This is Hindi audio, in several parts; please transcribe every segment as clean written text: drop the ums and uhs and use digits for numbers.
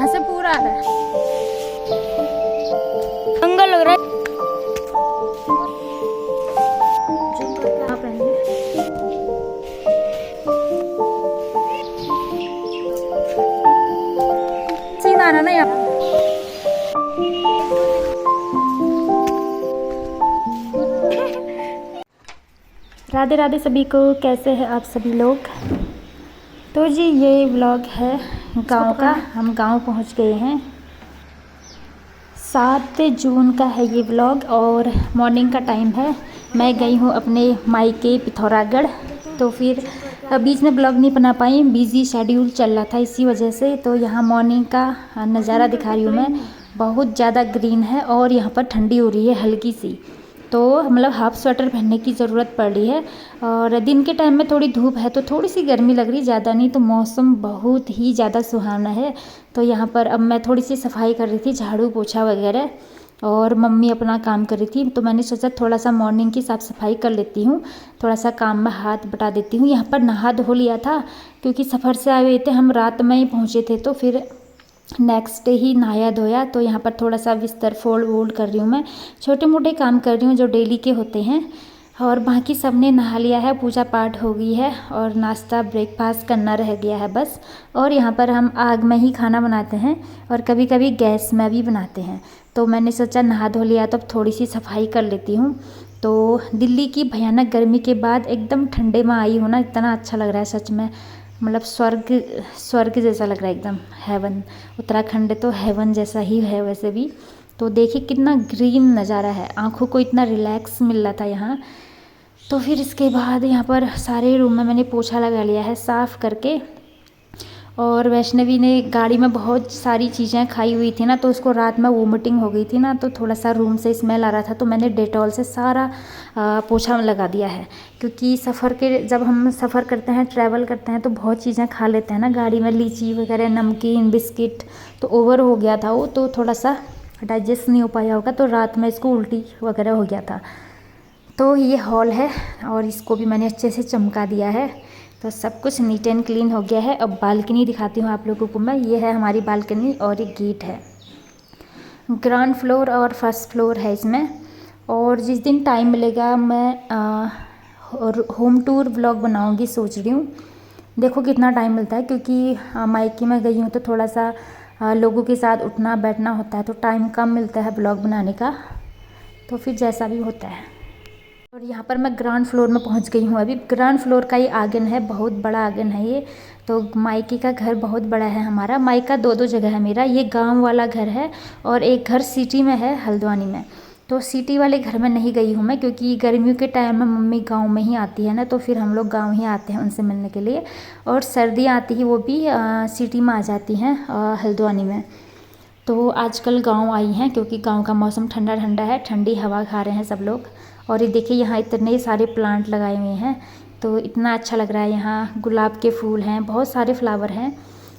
यहाँ से पूरा आ रहा है, जंगल लग रहा है। सीन आना ना यहाँ। राधे राधे सभी को, कैसे हैं आप सभी लोग। तो जी ये व्लॉग है गांव का। हम गांव पहुंच गए हैं। 7 जून का है ये व्लॉग और मॉर्निंग का टाइम है। मैं गई हूँ अपने मायके पिथौरागढ़। तो फिर बीच में ब्लॉग नहीं बना पाई, बिज़ी शेड्यूल चल रहा था इसी वजह से। तो यहाँ मॉर्निंग का नज़ारा दिखा रही हूँ मैं। बहुत ज़्यादा ग्रीन है और यहाँ पर ठंडी हो रही है हल्की सी। तो मतलब हाफ़ स्वेटर पहनने की ज़रूरत पड़ रही है। और दिन के टाइम में थोड़ी धूप है तो थोड़ी सी गर्मी लग रही, ज़्यादा नहीं। तो मौसम बहुत ही ज़्यादा सुहाना है। तो यहाँ पर अब मैं थोड़ी सी सफाई कर रही थी, झाड़ू पोछा वगैरह, और मम्मी अपना काम कर रही थी। तो मैंने सोचा थोड़ा सा मॉर्निंग की साफ़ सफाई कर लेती हूँ, थोड़ा सा काम में हाथ बटा देती हूँ। यहाँ पर नहा धो लिया था क्योंकि सफ़र से आए हुए थे हम, रात में ही पहुँचे थे। तो फिर नेक्स्ट डे ही नहाया धोया। तो यहाँ पर थोड़ा सा बिस्तर फोल्ड वोल्ड कर रही हूँ मैं, छोटे मोटे काम कर रही हूँ जो डेली के होते हैं। और बाकी सब ने नहा लिया है, पूजा पाठ हो गई है और नाश्ता ब्रेकफास्ट करना रह गया है बस। और यहाँ पर हम आग में ही खाना बनाते हैं और कभी कभी गैस में भी बनाते हैं। तो मैंने सोचा नहा धो लिया तो अब थोड़ी सी सफाई कर लेती हूँ। तो दिल्ली की भयानक गर्मी के बाद एकदम ठंडे में आई हूँ ना, इतना अच्छा लग रहा है सच में। मतलब स्वर्ग स्वर्ग जैसा लग रहा है एकदम, हेवन। उत्तराखंड तो हेवन जैसा ही है वैसे भी। तो देखिए कितना ग्रीन नज़ारा है, आंखों को इतना रिलैक्स मिल रहा था यहाँ। तो फिर इसके बाद यहाँ पर सारे रूम में मैंने पोछा लगा लिया है साफ़ करके। और वैष्णवी ने गाड़ी में बहुत सारी चीज़ें खाई हुई थी ना, तो उसको रात में वोमिटिंग हो गई थी ना, तो थोड़ा सा रूम से स्मेल आ रहा था। तो मैंने डेटॉल से सारा पोछा लगा दिया है। क्योंकि जब हम सफ़र करते हैं, ट्रैवल करते हैं, तो बहुत चीज़ें खा लेते हैं ना गाड़ी में, लीची वगैरह, नमकीन, बिस्किट। तो ओवर हो गया था वो, तो थोड़ा सा डाइजेस्ट नहीं हो पाया होगा, तो रात में इसको उल्टी वगैरह हो गया था। तो ये हॉल है और इसको भी मैंने अच्छे से चमका दिया है। तो सब कुछ नीट एंड क्लीन हो गया है। अब बालकनी दिखाती हूँ आप लोगों को मैं। ये है हमारी बालकनी और एक गेट है। ग्राउंड फ्लोर और फर्स्ट फ्लोर है इसमें। और जिस दिन टाइम मिलेगा मैं होम टूर व्लॉग बनाऊँगी सोच रही हूँ। देखो कितना टाइम मिलता है, क्योंकि मायके में गई हूँ तो थोड़ा सा लोगों के साथ उठना बैठना होता है, तो टाइम कम मिलता है ब्लॉग बनाने का। तो फिर जैसा भी होता है। और यहाँ पर मैं ग्राउंड फ्लोर में पहुँच गई हूँ अभी। ग्राउंड फ्लोर का ही आंगन है, बहुत बड़ा आंगन है ये। तो मायके का घर बहुत बड़ा है हमारा। मायका दो जगह है मेरा। ये गांव वाला घर है और एक घर सिटी में है, हल्द्वानी में। तो सिटी वाले घर में नहीं गई हूँ मैं, क्योंकि गर्मियों के टाइम में मम्मी गाँव में ही आती है ना, तो फिर हम लोग गाँव ही आते हैं उनसे मिलने के लिए। और सर्दियाँ आती ही वो भी सिटी में आ जाती हैं, हल्द्वानी में। तो आजकल गांव आई हैं क्योंकि गांव का मौसम ठंडा ठंडा है, ठंडी हवा खा रहे हैं सब लोग। और ये देखिए यहाँ इतने सारे प्लांट लगाए हुए हैं, तो इतना अच्छा लग रहा है। यहाँ गुलाब के फूल हैं, बहुत सारे फ्लावर हैं।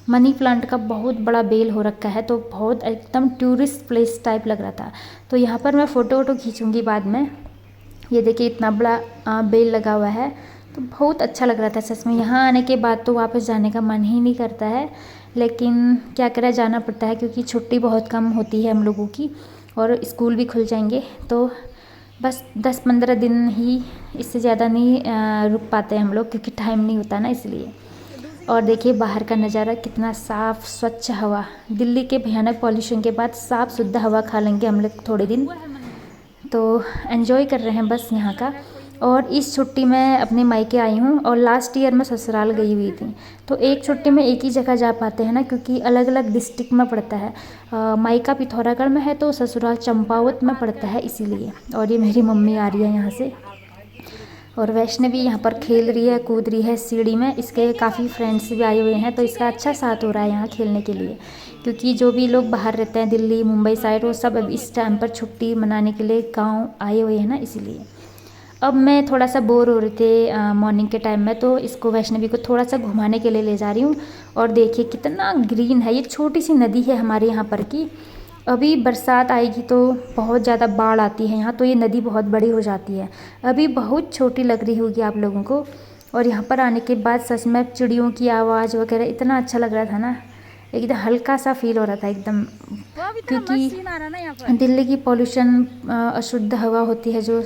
मनी प्लांट का बहुत बड़ा बेल हो रखा है, तो बहुत एकदम टूरिस्ट प्लेस टाइप लग रहा था। तो यहाँ पर मैं फ़ोटो वोटो खींचूँगी बाद में। ये देखिए इतना बड़ा बेल लगा हुआ है, तो बहुत अच्छा लग रहा था सच में। यहाँ आने के बाद तो वापस जाने का मन ही नहीं करता है, लेकिन क्या करा, जाना पड़ता है क्योंकि छुट्टी बहुत कम होती है हम लोगों की और स्कूल भी खुल जाएंगे। तो बस 10-15 दिन ही, इससे ज़्यादा नहीं रुक पाते हम लोग, क्योंकि टाइम नहीं होता ना, इसलिए। और देखिए बाहर का नज़ारा कितना साफ़ स्वच्छ हवा। दिल्ली के भयानक पॉल्यूशन के बाद साफ़ शुद्ध हवा खा लेंगे हम लोग थोड़े दिन। तो एंजॉय कर रहे हैं बस यहाँ का। और इस छुट्टी में अपने मायके आई हूँ और लास्ट ईयर मैं ससुराल गई हुई थी। तो एक छुट्टी में एक ही जगह जा पाते हैं ना, क्योंकि अलग अलग डिस्ट्रिक्ट में पड़ता है। मायका पिथौरागढ़ में है तो ससुराल चंपावत में पड़ता है, इसीलिए। और ये मेरी मम्मी आ रही है यहाँ से। और वैष्णवी यहाँ पर खेल रही है, कूद रही है सीढ़ी में। इसके काफ़ी फ्रेंड्स भी आए हुए हैं, तो इसका अच्छा साथ हो रहा है यहाँ खेलने के लिए। क्योंकि जो भी लोग बाहर रहते हैं, दिल्ली मुंबई साइड, वो सब अब इस टाइम पर छुट्टी मनाने के लिए गांव आए हुए हैं ना, इसीलिए। अब मैं थोड़ा सा बोर हो रही थी मॉर्निंग के टाइम में, तो इसको वैष्णवी को थोड़ा सा घुमाने के लिए ले जा रही हूँ। और देखिए कितना ग्रीन है। ये छोटी सी नदी है हमारे यहाँ पर की। अभी बरसात आएगी तो बहुत ज़्यादा बाढ़ आती है यहाँ, तो ये नदी बहुत बड़ी हो जाती है। अभी बहुत छोटी लग रही होगी आप लोगों को। और यहाँ पर आने के बाद सच में चिड़ियों की आवाज़ वगैरह इतना अच्छा लग रहा था ना, एकदम हल्का सा फील हो रहा था एकदम, क्योंकि दिल्ली की पॉल्यूशन अशुद्ध हवा होती है जो,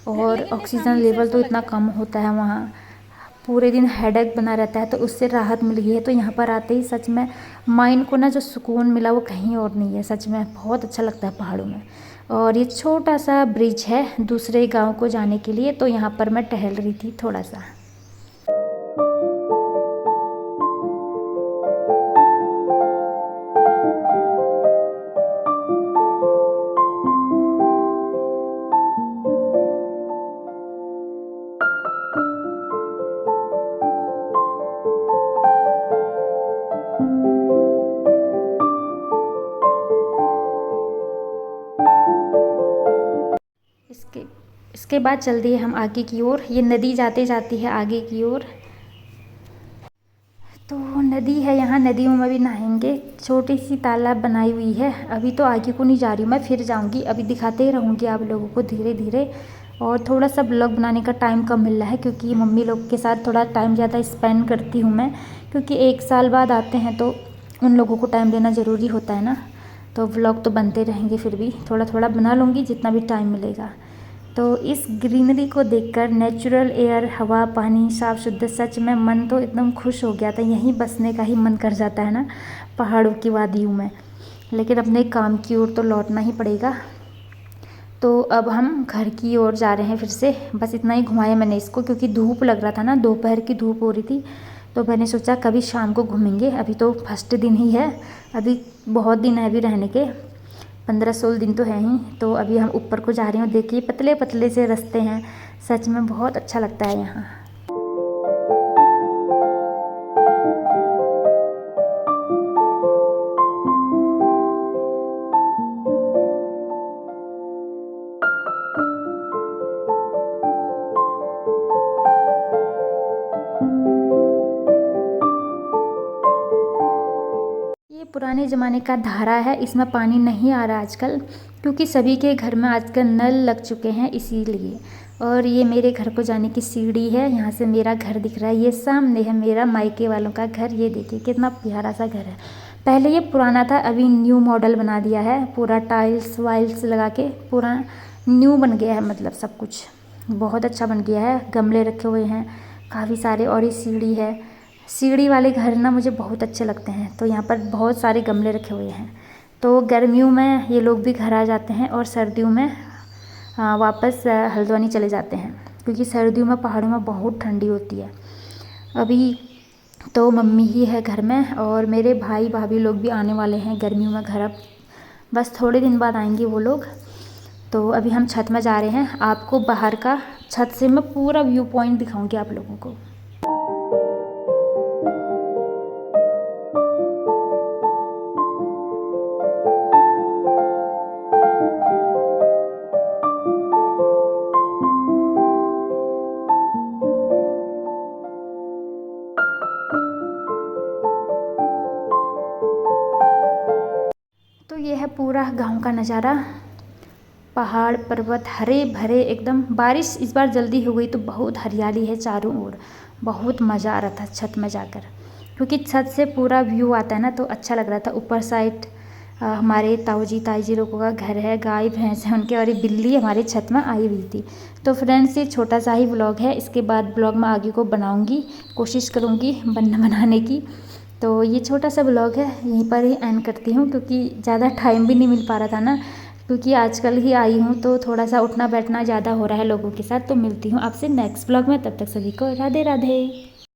और ऑक्सीजन लेवल तो इतना कम होता है वहाँ, पूरे दिन हेडेक बना रहता है, तो उससे राहत मिल गई है। तो यहाँ पर आते ही सच में माइंड को ना जो सुकून मिला वो कहीं और नहीं है। सच में बहुत अच्छा लगता है पहाड़ों में। और ये छोटा सा ब्रिज है दूसरे गांव को जाने के लिए, तो यहाँ पर मैं टहल रही थी थोड़ा सा। इसके बाद चल दिए हम आगे की ओर। ये नदी जाते जाती है आगे की ओर, तो नदी है यहाँ, नदियों में भी नहाएंगे। छोटी सी तालाब बनाई हुई है। अभी तो आगे को नहीं जा रही हूँ मैं, फिर जाऊँगी। अभी दिखाते ही रहूँगी आप लोगों को धीरे धीरे। और थोड़ा सा ब्लॉग बनाने का टाइम कम मिल रहा है, क्योंकि मम्मी लोग के साथ थोड़ा टाइम ज़्यादा स्पेंड करती हूँ मैं, क्योंकि 1 साल बाद आते हैं तो उन लोगों को टाइम देना ज़रूरी होता है ना। तो व्लॉग तो बनते रहेंगे, फिर भी थोड़ा थोड़ा बना लूँगी जितना भी टाइम मिलेगा। तो इस ग्रीनरी को देखकर, नेचुरल एयर, हवा, पानी साफ शुद्ध, सच में मन तो एकदम खुश हो गया था। यहीं बसने का ही मन कर जाता है ना पहाड़ों की वादियों में। लेकिन अपने काम की ओर तो लौटना ही पड़ेगा। तो अब हम घर की ओर जा रहे हैं फिर से। बस इतना ही घुमाया मैंने इसको, क्योंकि धूप लग रहा था ना, दोपहर की धूप हो रही थी। तो मैंने सोचा कभी शाम को घूमेंगे। अभी तो फर्स्ट दिन ही है, अभी बहुत दिन है अभी रहने के, 15-16 दिन तो है ही। तो अभी हम ऊपर को जा रहे हैं। देखिए पतले पतले से रास्ते हैं, सच में बहुत अच्छा लगता है यहाँ। ये पुराने ज़माने का धारा है, इसमें पानी नहीं आ रहा आजकल, क्योंकि सभी के घर में आजकल नल लग चुके हैं इसीलिए। और ये मेरे घर को जाने की सीढ़ी है, यहाँ से मेरा घर दिख रहा है। ये सामने है मेरा मायके वालों का घर। ये देखिए कितना प्यारा सा घर है। पहले ये पुराना था, अभी न्यू मॉडल बना दिया है, पूरा टाइल्स वाइल्स लगा के पूरा न्यू बन गया है। मतलब सब कुछ बहुत अच्छा बन गया है। गमले रखे हुए हैं काफ़ी सारे, और ये सीढ़ी है। सीढ़ी वाले घर ना मुझे बहुत अच्छे लगते हैं। तो यहाँ पर बहुत सारे गमले रखे हुए हैं। तो गर्मियों में ये लोग भी घर आ जाते हैं, और सर्दियों में वापस हल्द्वानी चले जाते हैं, क्योंकि सर्दियों में पहाड़ों में बहुत ठंडी होती है। अभी तो मम्मी ही है घर में, और मेरे भाई भाभी लोग भी आने वाले हैं गर्मियों में घर। अब बस थोड़े दिन बाद आएंगे वो लोग। तो अभी हम छत में जा रहे हैं। आपको बाहर का छत से मैं पूरा व्यू पॉइंट दिखाऊंगी आप लोगों को। तो ये है पूरा गांव का नज़ारा, पहाड़ पर्वत हरे भरे एकदम। बारिश इस बार जल्दी हो गई तो बहुत हरियाली है चारों ओर। बहुत मज़ा आ रहा था छत में जाकर, क्योंकि छत से पूरा व्यू आता है ना, तो अच्छा लग रहा था। ऊपर साइड हमारे ताऊ जी ताई जी लोगों का घर है, गाय भैंस है उनके, और ये बिल्ली हमारे छत में आई हुई थी। तो फ्रेंड्स ये छोटा सा ही व्लॉग है, इसके बाद व्लॉग में आगे को बनाऊँगी, कोशिश करूँगी बनाने की। तो ये छोटा सा व्लॉग है, यहीं पर ही एंड करती हूँ, क्योंकि ज़्यादा टाइम भी नहीं मिल पा रहा था ना, क्योंकि आजकल ही आई हूँ तो थोड़ा सा उठना बैठना ज़्यादा हो रहा है लोगों के साथ। तो मिलती हूँ आपसे नेक्स्ट व्लॉग में, तब तक सभी को राधे राधे।